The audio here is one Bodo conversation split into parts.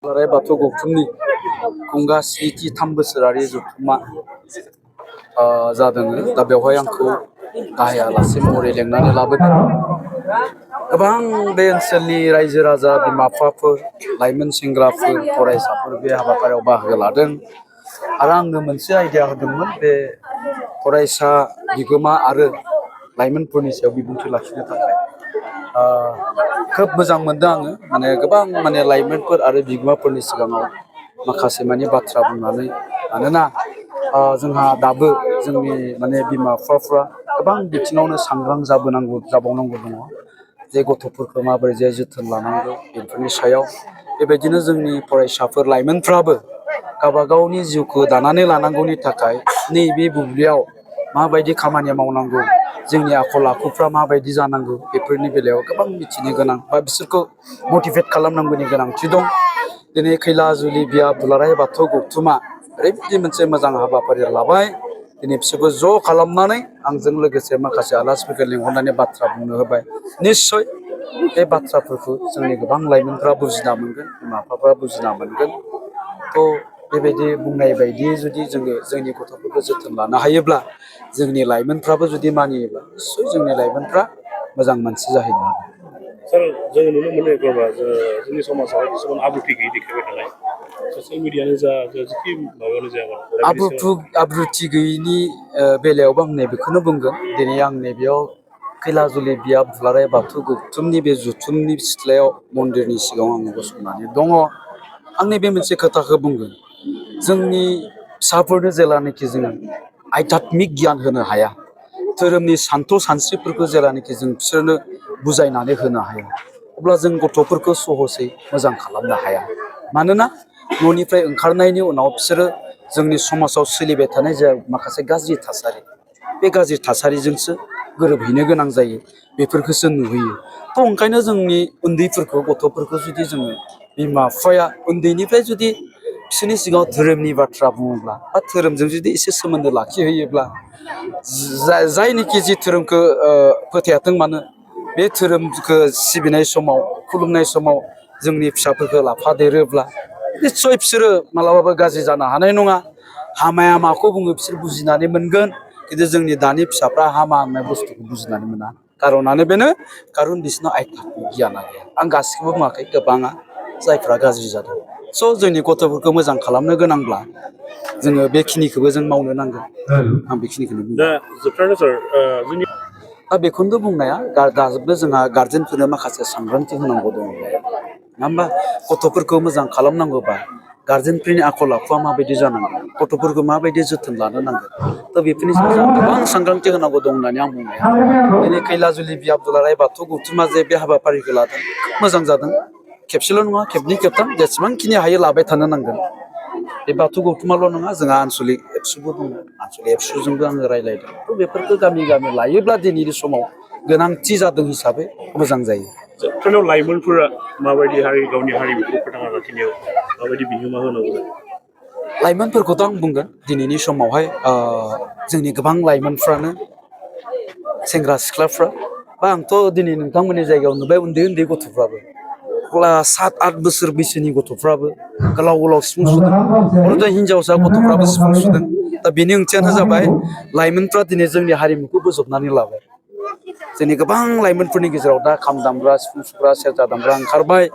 दुलाराय बाथौ गौथुमनि खुंगा 3 बोसोरारि जथुम्मा जादों। दा बेवहाय आंखौ गाहाय आलासि महरै लेंनानै लाबोदों। गोबां बे ओनसोलनि रायजो राजा, बिमा बिफाफोर, लाइमोन सेंग्राफोर, फरायसाफोर बे हाबाफारियाव बाहागो लादों आरो आंनो मोनसे आइडिया होदोंमोन बे फरायसा बिगोमा आरो लाइमोनफोरनि सायाव बिबुंथि लाखिनो थाखाय। खोब मोजां मोनदों आङो, माने गोबां लाइमोनफोर आरो बिगोमाफोरनि सिगाङाव माखासे बाथ्रा बुंनानै, मानोना जोंहा दाबो जोंनि बिमा बिफाफ्रा गोबां बिथिङावनो सांग्रां जाबावनांगौ दङ। जे गथ'फोरखौ माबोरै जोथोन लानांगौ बेफोरनि सायाव। बेबायदिनो जोंनि फरायसाफोर, लाइमोनफ्राबो गावबा गावनि जिउखौ दानानै लानांगौनि थाखाय नैबे बुब्लियाव माबायदि खामानि मावनांगौ, जोंनि आखल आखुफ्रा माबायदि जानांगौ, बेफोरनि बेलायाव गोबां मिथिनो गोनां बा बिसोरखौ मटिभेट खालामनांगौनि गोनांथि दं। दिनै खैलाजुलि बिया दुलाराय बाथौ गौथुमा ओरैबायदि मोनसे मोजां हाबाफारि लाबाय। दिनै बिसोरखौ ज' खालामनानै आंजों लोगोसे माखासे आलासिफोरखौ लिंहरनानै बाथ्रा बुंनो होबाय। निस्सय बे बाथ्राफोरखौ जोंनि गोबां लाइमोनफ्रा बुजिना मोनगोन, बिमा बिफाफ्रा बुजिना मोनगोन। थ' बेबायदि बुंनाय बायदियै जुदि जोङो जोंनि गथ'फोरखौ जोथोन लानो हायोब्ला, जोंनि लाइमोनफ्राबो जुदि मानियोब्ला, निस्सय जोंनि लाइमोनफ्रा मोजां मानसि जाहैनो हागोन। सार, जोङो नुनो मोनो एखनबा जोंनि समाजाव किसुमान आब्रुथि गैयै देखायबाय थानाय, ससियेल मिडियानो जा जेखि माबायावनो जाया आब्रुथि गैयैनि बेलायावबो आं नैबेखौनो बुंगोन। दिनै आं नैबेयाव खैलाजुलि बिया दुलाराय बाथौ गौथुमनि बे जुथुमनि सिथ्लायाव मन्दिरनि सिगाङाव आङो गसंनानै दङ। आं नैबे मोनसे खोथाखौ बुंगोन, जोंनि फिसाफोरनो जेलानाखि जोङो आध्यात्मिक गियान होनो हाया, धोरोमनि सान्थौ सानस्रिफोरखौ जेलानाखि जों बिसोरनो बुजायनानै होनो हाया, अब्ला जों गथ'फोरखौ सहसै मोजां खालामनो हाया। मानोना न'निफ्राय ओंखारनायनि उनाव बिसोरो जोंनि समाजाव सोलिबाय थानाय जा माखासे गाज्रि थासारि, बे गाज्रि थासारिजोंसो गोरोबहैनो गोनां जायो, बेफोरखौसो नुहैयो। थ' ओंखायनो जोंनि उन्दैफोरखौ, गथ'फोरखौ जुदि जोङो बिमा बिफाया उन्दैनिफ्राय जुदि बिसोरनि सिगाङाव धोरोमनि बाथ्रा बुङोब्ला बा धोरोमजों जुदि एसे सोमोन्दो लाखिहोयोब्ला, जायनिखि जि धोरोमखौ फोथायाथों मानो, बे धोरोमखौ सिबिनाय समाव, खुलुमनाय समाव जोंनि फिसाफोरखौ लाफादेरोब्ला निस्सय बिसोरो मालाबाबो गाज्रि जानो हानाय नङा। हामाया माखौ बुङो बिसोर बुजिनानै मोनगोन। खिन्थु जोंनि दानि फिसाफ्रा हामा होननाय बुस्थुखौ बुजिनानै मोना। खारनानो बेनो, खारन बिसोरनाव आध्यात्मिक गियाना गैया। आं गासिखौबो बुङाखै, गोबाङा जायफ्रा गाज्रि जादों। स' जोंनि गथ'फोरखौ मोजां खालामनो गोनांब्ला जोङो बेखिनिखौबो जों मावनो नांगोन। आं बेखिनिखौनो बुंदों। दा जोबथारनो सार, जोंनि दा बेखौनो बुंनाया, दाबो जोंहा गार्जेनफोरनो माखासे सांग्रांथि होनांगौ दङ, नङा होमबा? गथ'फोरखौ मोजां खालामनांगौबा गार्जेनफोरनि आखल आखुआ माबायदि जानांगौ, गथ'फोरखौ माबायदि जोथोन लानो नांगोन, दा बेफोरनि सायाव गोबां सांग्रांथि होनांगौ दं होननानै आं बुंनाया। दिनै खैलाजुलि बिया दुलाराय बाथौ गौथुमा जे बे हाबाफारिखौ लादों, खोब मोजां जादों। खेबसेल' नङा, खेबनै खेबथाम, जेसेबांखिनि हायो लाबाय थानो नांगोन। बे बाथौ गौथुमाल' नङा, जोंहा आनसलिक एबसुबो दङ। आनसलिक एबसुजोंबो आङो रायज्लायदों। थ' बेफोरखौ गामि गामि लायोब्ला दिनैनि समाव गोनांथि जादों हिसाबै मोजां जायो। जोबथारनायाव लाइमोनफोरा माबायदि गावनि हारिमुखौ फोथांना लाखिनायाव माबायदि बिहोमा होनांगौ? लाइमोनफोरखौथ' आं बुंगोन, दिनैनि समावहाय जोंनि गोबां लाइमोनफ्रानो, सेंग्रा सिख्लाफ्रा, बा आंथ' दिनै नोंथांमोननि जायगायाव नुबाय उन्दै उन्दै गथ'फ्राबो, 7-8 बोसोर बैसोनि गथ'फ्राबो गोलाव गोलाव सिफुं सुदों। हरदो हिनजावसा गथ'फ्राबो सिफुं सुदों। दा बेनि ओंथियानो जाबाय, लाइमोनफ्रा दिनै जोंनि हारिमुखौ बोजबनानै लाबाय। जोंनि गोबां लाइमोनफोरनि गेजेराव दा खाम दामग्रा, सिफुं सुग्रा, सेरजा दामग्रा ओंखारबाय।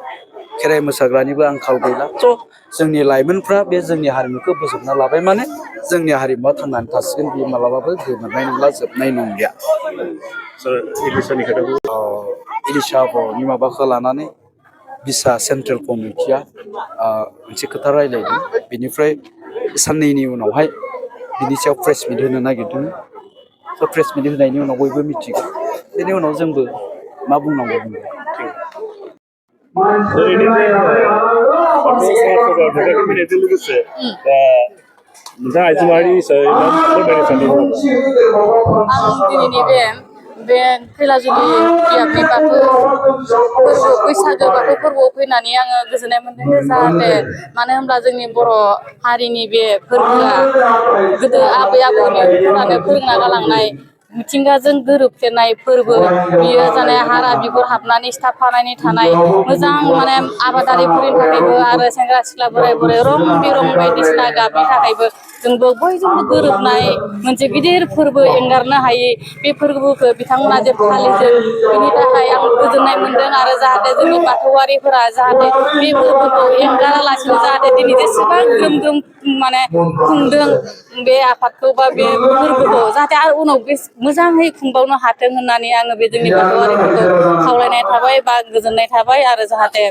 खेराइ मोसाग्रानिबो आंखाल गैला। थ' जोंनि लाइमोनफ्रा बे जोंनि हारिमुखौ बोजबना लाबाय, माने जोंनि हारिमुवा थांनानै थासिगोन, बियो मालाबाबो गोमोरनाय नंला, जोबनाय नंलिया। सार, इलिसानि खोथाखौ इलिसा बर'नि माबाखौ लानानै बिसा सेन्ट्रेल कमिटिया मोनसे खोथा रायज्लायदों। बेनिफ्राय साननैनि उनावहाय बिनि सायाव प्रेस मिट होनो नागिरदों। स' प्रेस मिट होनायनि उनाव बयबो मिथिगोन। बेनि उनाव जोंबो मा बुंनांगौ बुंगोन। ओरैनो बाथौ महासभायाव नुजाथि फैनायजों लोगोसे दा नोंथाङा आइजो माहारि हिसाबै मा फोरमायनो सानदों? आं दिनैनि बे खैलाजुलि बियाबनि बाथौ फोरबो, बैसागो बाथौ फोरबोआव फैनानै आङो गोजोननाय मोनदों। जाहाथे, मानो होनब्ला जोंनि बर' हारिनि बे फोरबोआ गोदो आबै आबौनिफोरानो फोरोंना गालांनाय मिथिंगाजों गोरोबफ्लेनाय फोरबो बियो जाने हारा बिगुर हाबनानै सिथाबफानानै थानाय मोजां माने आबादारिफोरनि थाखायबो आरो सेंग्रा सिख्ला बोराय बुरै रं बिरं बायदिसिना गाबनि थाखायबो जोंबो बयजोंबो गोरोबनाय मोनसे गिदिर फोरबो एंगारनो हायै बे फोरबोखौ बिथांमोना जे फालिदों बेनि थाखाय आं गोजोननाय मोनदों आरो जाहाथे जोंनि बाथौआरिफोरा जाहाथे बे फोरबोखौ एंगारालासिनो जाहाथे दिनै जेसेबां ग्रोम ग्रोम माने खुंदों बे आफादखौ बा बे फोरबोखौ जाहाथे आरो उनाव बे मोजाङै खुंबावनो हाथों होननानै आङो बे जोंनि बाथौआरिफोरखौ खावलायनाय थाबाय बा गोजोननाय थाबाय आरो जाहाथे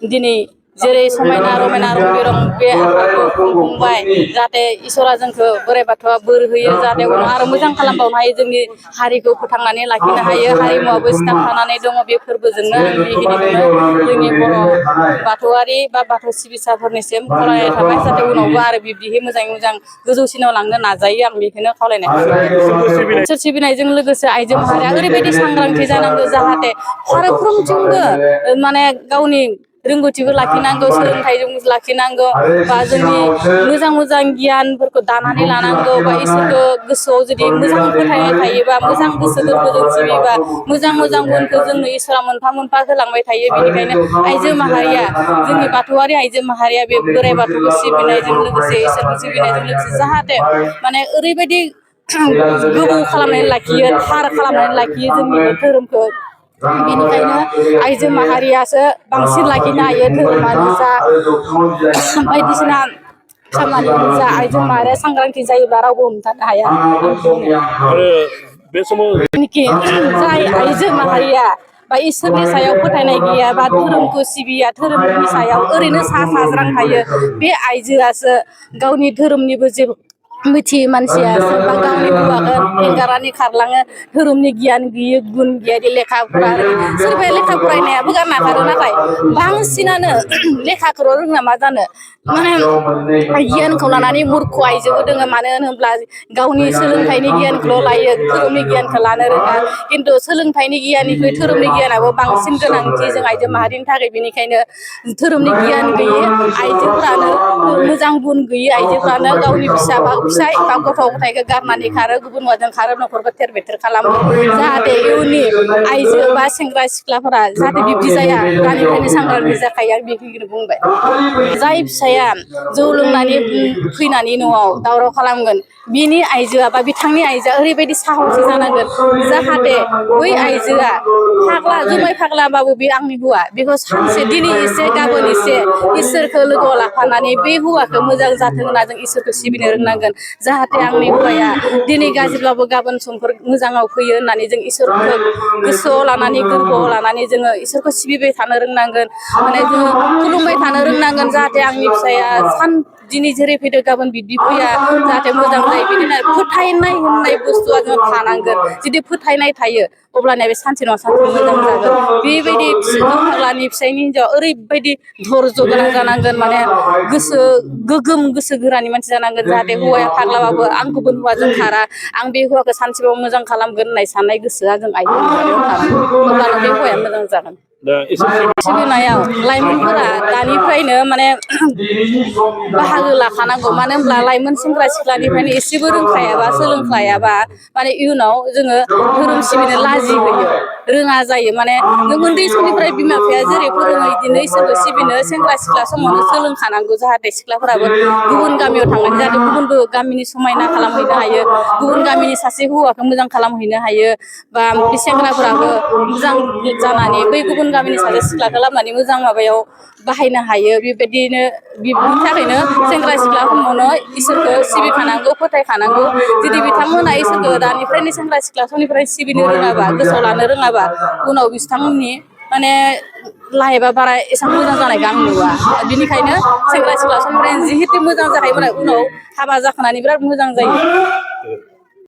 दिनै जेरै समायना रमायना रं बिरं बे आफादखौ खुंफुंबाय जाहाथे इसोरा जोंखौ बोराइ बाथौआ बोर होयो जाहाथे उनाव आरो मोजां खालामबावनो हायो जोंनि हारिखौ फोथांनानै लाखिनो हायो हारिमुवाबो सिथाबनानै दङ बे फोरबोजोंनो आं बेखिनिखौनो जोंनि बर' बाथौआरि बा बाथौ सिबिसाफोरनिसिम खावलायनाय थाबाय जाहाथे उनावबो आरो बिब्दिहै मोजाङै मोजां गोजौसिनाव लांनो नाजायो आं बेखौनो खावलायनाय थाबाय इसोर सिबिनायजों लोगोसे आइजो माहारिया ओरैबायदि सांग्रांथि जानांगौ जाहाथे फारफ्रोमथिंबो माने गावनि रोंगौथिखौ लाखिनांगौ सोलोंथाइजों लाखिनांगौ बा जोंनि मोजां मोजां गियानफोरखौ दानानै लानांगौ बा इसोरखौ गोसोआव जुदि मोजां फोथायनाय थायोबा मोजां गोसो गोरबोजों सिबिबा मोजां मोजां गुनखौ जोंनो इसोरा मोनफा मोनफा होलांबाय थायो बेनिखायनो आइजो माहारिया जोंनि बाथौआरि आइजो माहारिया बे बोराइ बाथौखौ सिबिनायजों लोगोसे इसोरखौ सिबिनायजों लोगोसे जाहाथे माने ओरैबायदि गोबौ खालामनानै लाखियो थार खालामनानै लाखियो जोंनि बे धोरोमखौ बेनिखायनो आइजो माहारियासो बांसिन लाखिनो हायो धोरोमानो जा बायदिसिना खामानियानो जा आइजो माहारिया सांग्रांथि जायोब्ला रावबो हमथानो हाया आरो बे समाव जाय आइजो माहारिया बा इसोरनि सायाव फोथायनाय गैया बा धोरोमखौ सिबिया धोरोमनि सायाव ओरैनो सा साज्रां थायो बे आइजोआसो गावनि धोरोमनिबो जेबो मिथियै मानसिया सोरबा गावनि हौवाखौ एंगारनानै खारलाङो धोरोमनि गियान गैयै गुन गैयै लेखा फरा सोरबाया लेखा फरायनायाबो गारना खारो नाथाय बांसिनानो लेखाखौल' रोङा मा जानो माने गियानखौ लानानै मुर्ख आइजोबो दोङो मानो होनोब्ला गावनि सोलोंथाइनि गियानखौल' लायो धोरोमनि गियानखौ लानो रोङा खिन्थु सोलोंथाइनि गियाननिख्रुइ धोरोमनि गियानाबो बांसिन गोनांथि जों आइजो माहारिनि थाखाय बेनिखायनो धोरोमनि गियान गैयै आइजोफ्रानो मोजां गुन गैयै आइजोफ्रानो गावनि फिसा बा फिसाय बा गथ' गथायखौ गारनानै खारो गुबुन हौवाजों खारो न'खरखौ थेर बेथेर खालामो जाहाथे इयुननि आइजो बा सेंग्रा सिख्लाफोरा जाहाथे बिब्दि जाया दानिफ्रायनो सांग्रांथि जाखायो आं बेखिनिखौनो बुंबाय जाय फिसाया जौ लोंनानै फैनानै न'आव दावराव खालामगोन बिनि आइजोआ बा बिथांनि आइजोआ ओरैबायदि साहसि जानांगोन जाहाथे बै आइजोआ फाग्ला जुमाय फाग्लाबाबो बे आंनि हौवा बेखौ सानसे दिनै एसे गाबोन एसे इसोरखौ लोगोआव लाफानानै बे हौवाखौ मोजां जाथों होनना जों इसोरखौ सिबिनो रोंनांगोन जाहाथे आंनि हौवाया दिनै गाज्रिब्लाबो गाबोन समफोर मोजाङाव फैयो होननानै जों इसोरखौ गोसोआव लानानै गोरबोआव लानानै जोङो इसोरखौ सिबिबाय थानो रोंनांगोन माने जोङो खुलुमबाय थानो रोंनांगोन जाहाथे आंनि फिसाया दिनै जेरै फैदो गाबोन बिदि फैया जाहाथे मोजां जायो बिदिनो फोथायनाय होननाय बुस्थुआ जों थानांगोन जुदि फोथायनाय थायो अब्लानिया बे सानसे नङा सानसे मोजां जागोन बेबायदि फाग्लानि फिसायनि हिनजाव ओरैबायदि धर्ज गोनां जानांगोन माने गोसो गोगोम गोसो गोरानि मानसि जानांगोन जाहाथे हौवाया फाग्लाबाबो आं गुबुन हौवाजों खारा आं बे हौवाखौ सानसेबाबो मोजां खालामगोन होननाय साननाय गोसोआ जों आइजो माहारियाव थानांगोन अब्लानो बे हौवाया मोजां जागोन सिबिनायाव लाइमोनफोरा दानिफ्रायनो माने बाहागो लाखानांगौ मानो होनब्ला लाइमोन सेंग्रा सिख्लानिफ्रायनो एसेबो रोंखायाबा सोलोंखायाबा माने इयुनाव जोङो धोरोम सिबिनो लाजि होयो रोङा जायो माने नों उन्दै समनिफ्राय बिमा बिफाया जेरै फोरोङो बिदिनो इसोरखौ सिबिनो सेंग्रा सिख्ला समावनो सोलोंखानांगौ जाहाथे सिख्लाफोराबो गुबुन गामियाव थांनानै जाहाथे गुबुनबो गामिनि समायना खालामहैनो हायो गुबुन गामिनि सासे हौवाखौ मोजां खालामहैनो हायो बा बे सेंग्राफोराबो मोजां जानानै बै गुबुन गामिनि सासे सिख्लाखौ लाबोनानै मोजां माबायाव बाहायनो हायो बेबायदिनो बिनि थाखायनो सेंग्रा सिख्ला समावनो इसोरखौ सिबिखानांगौ फोथायखानांगौ जुदि बिथांमोना इसोरखौ दानिफ्रायनो सेंग्रा सिख्ला समनिफ्राय सिबिनो रोङाबा गोसोआव लानो रोङाबा उनाव बिथांमोननि माने लाइफआ बारा एसेबां मोजां जानायखौ आं नुवा बिनिखायनो सेंग्रा सिख्ला समनिफ्राय जिहेतु मोजां जाखायोमोन उनाव हाबा जाखांनानै बिराद मोजां जायो